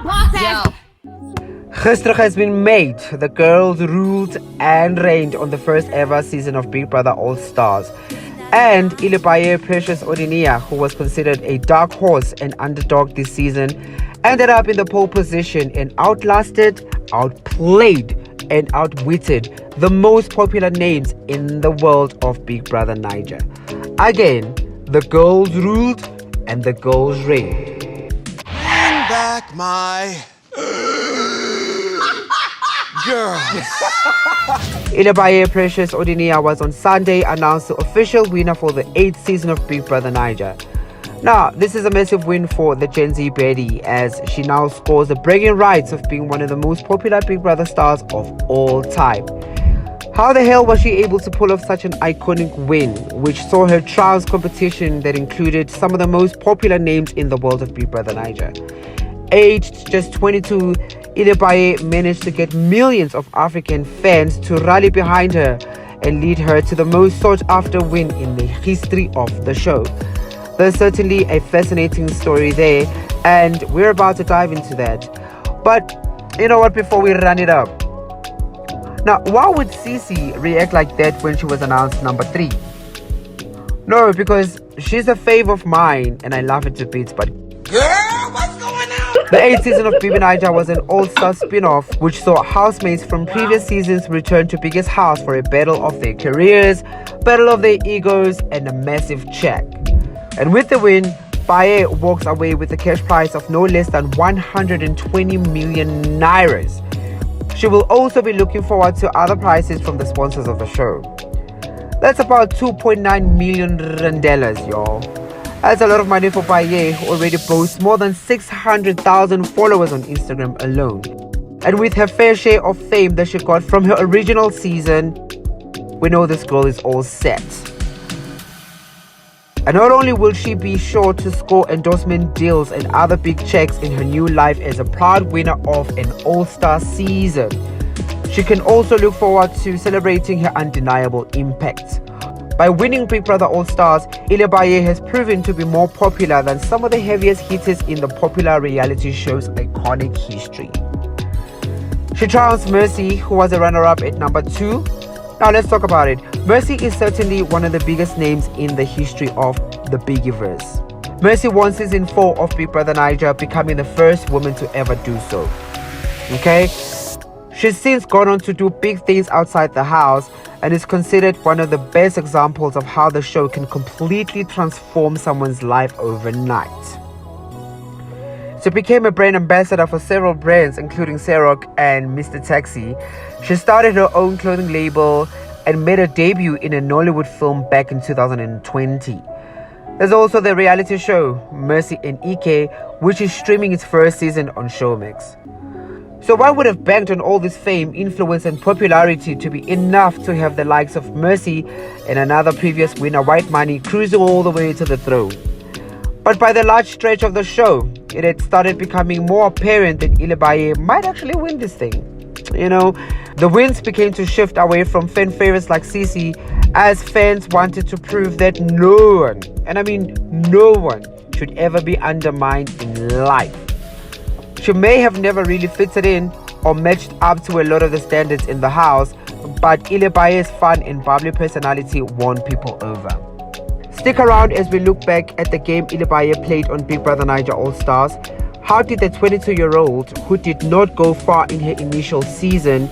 Yo. History has been made. The girls ruled and reigned on the first ever season of Big Brother All Stars. And Ilebaye Precious Odinia, who was considered a dark horse and underdog this season, ended up in the pole position and outlasted, outplayed, and outwitted the most popular names in the world of Big Brother Naija. Again, the girls ruled and the girls reigned. Bring back my girls. Ilebaye Precious Odinia was on Sunday announced the official winner for the 8th season of Big Brother Naija. Now, this is a massive win for the Gen Z baddie, as she now scores the bragging rights of being one of the most popular Big Brother stars of all time. How the hell was she able to pull off such an iconic win, which saw her trials competition that included some of the most popular names in the world of Big Brother Naija? Aged just 22, Ilebaye managed to get millions of African fans to rally behind her and lead her to the most sought-after win in the history of the show. There's certainly a fascinating story there, and we're about to dive into that. But you know what, before we run it up, now why would CeeC react like that when she was announced number 3? No, because she's a fave of mine and I love it to bits, but Girl, what's going on? the 8th season of BBNaija was an all-star spin-off which saw housemates from previous seasons return to Biggest House for a battle of their careers, battle of their egos, and a massive check. And with the win, Baye walks away with a cash prize of no less than 120 million nairas. She will also be looking forward to other prizes from the sponsors of the show. That's about 2.9 million randelas, y'all. That's a lot of money for Baye, who already boasts more than 600,000 followers on Instagram alone. And with her fair share of fame that she got from her original season, we know this girl is all set. And not only will she be sure to score endorsement deals and other big checks in her new life as a proud winner of an all-star season, she can also look forward to celebrating her undeniable impact. By winning Big Brother All Stars, Ilebaye has proven to be more popular than some of the heaviest hitters in the popular reality show's iconic history. She trounced Mercy, who was a runner-up at number 2. Now let's talk about it. Mercy is certainly one of the biggest names in the history of the Biggieverse. Mercy won season 4 of Big Brother Naija, becoming the first woman to ever do so. Okay? She's since gone on to do big things outside the house and is considered one of the best examples of how the show can completely transform someone's life overnight. She became a brand ambassador for several brands, including Ciroc and Mr. Taxi. She started her own clothing label and made her debut in a Nollywood film back in 2020. There's also the reality show Mercy and Ike, which is streaming its first season on Showmax. So what would have banked on all this fame, influence and popularity to be enough to have the likes of Mercy and another previous winner, White Money, cruising all the way to the throne? But by the large stretch of the show, it had started becoming more apparent that Ilebaye might actually win this thing. You know, the winds began to shift away from fan favorites like CeeC, as fans wanted to prove that no one, and I mean no one, should ever be undermined in life. She may have never really fitted in or matched up to a lot of the standards in the house, but Ilebaye's fun and bubbly personality won people over. Stick around as we look back at the game Ilebaye played on Big Brother Naija All Stars. How did the 22-year-old, who did not go far in her initial season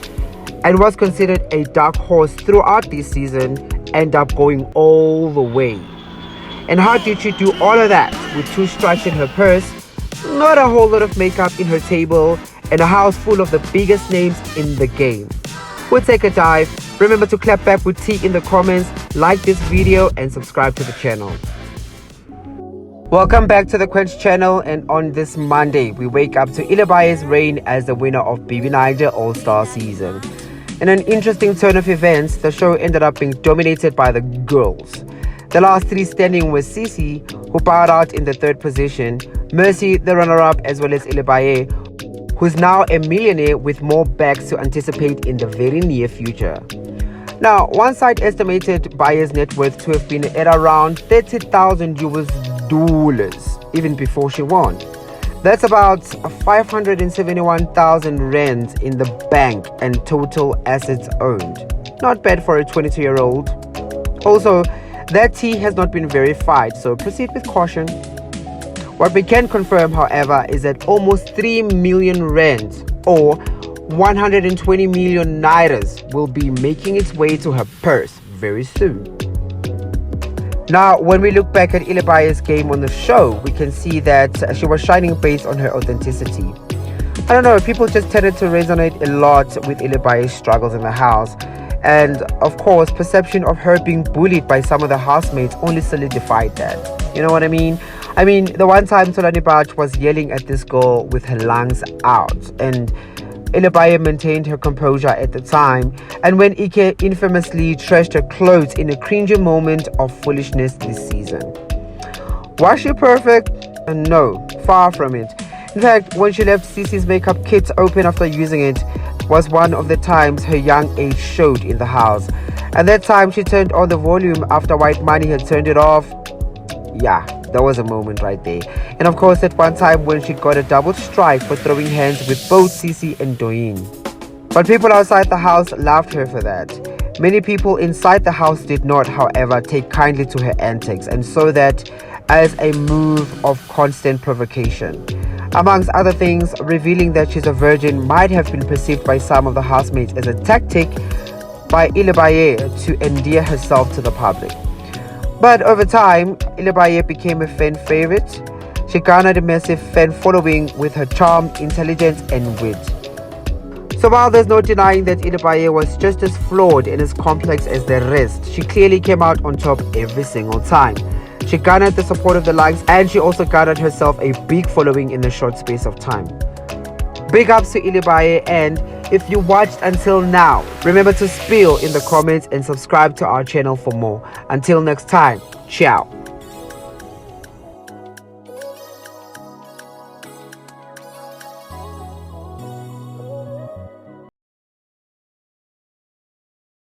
and was considered a dark horse throughout this season, end up going all the way? And how did she do all of that with 2 strikes in her purse, not a whole lot of makeup in her table, and a house full of the biggest names in the game? We'll take a dive. Remember to clap back with tea in the comments, like this video and subscribe to the channel. Welcome back to the QUENCH channel, and on this Monday, we wake up to Ilebaye's reign as the winner of BBNaija All-Star season. In an interesting turn of events, the show ended up being dominated by the girls. The last 3 standing was CeeC, who bowed out in the 3rd position, Mercy, the runner-up, as well as Ilebaye, who's now a millionaire with more bags to anticipate in the very near future. Now, one side estimated Baye's net worth to have been at around $30,000 US, even before she won. That's about 571,000 rands in the bank and total assets owned. Not bad for a 22-year-old. Also, that tea has not been verified, so proceed with caution. What we can confirm, however, is that almost 3 million rands or 120 million nairas will be making its way to her purse very soon. Now, when we look back at Ilebaye's game on the show, we can see that she was shining based on her authenticity. I don't know, people just tended to resonate a lot with Ilebaye's struggles in the house. And of course, perception of her being bullied by some of the housemates only solidified that. You know what I mean? The one time Solani Bach was yelling at this girl with her lungs out, and Ilebaye maintained her composure at the time, and when Ike infamously trashed her clothes in a cringy moment of foolishness this season. Was she perfect? No, far from it. In fact, when she left CeeC's makeup kit open after using it was one of the times her young age showed in the house. And that time she turned on the volume after White Money had turned it off. Yeah, that was a moment right there. And of course, at one time when she got a double strike for throwing hands with both CeeC and Doyin. But people outside the house loved her for that. Many people inside the house did not, however, take kindly to her antics and saw that as a move of constant provocation. Amongst other things, revealing that she's a virgin might have been perceived by some of the housemates as a tactic by Ilebaye to endear herself to the public. But over time, Ilebaye became a fan favorite. She garnered a massive fan following with her charm, intelligence and wit. So while there's no denying that Ilebaye was just as flawed and as complex as the rest, she clearly came out on top every single time. She garnered the support of the likes, and she also garnered herself a big following in a short space of time. Big ups to Ilebaye, and if you watched until now, remember to spill in the comments and subscribe to our channel for more. Until next time, ciao.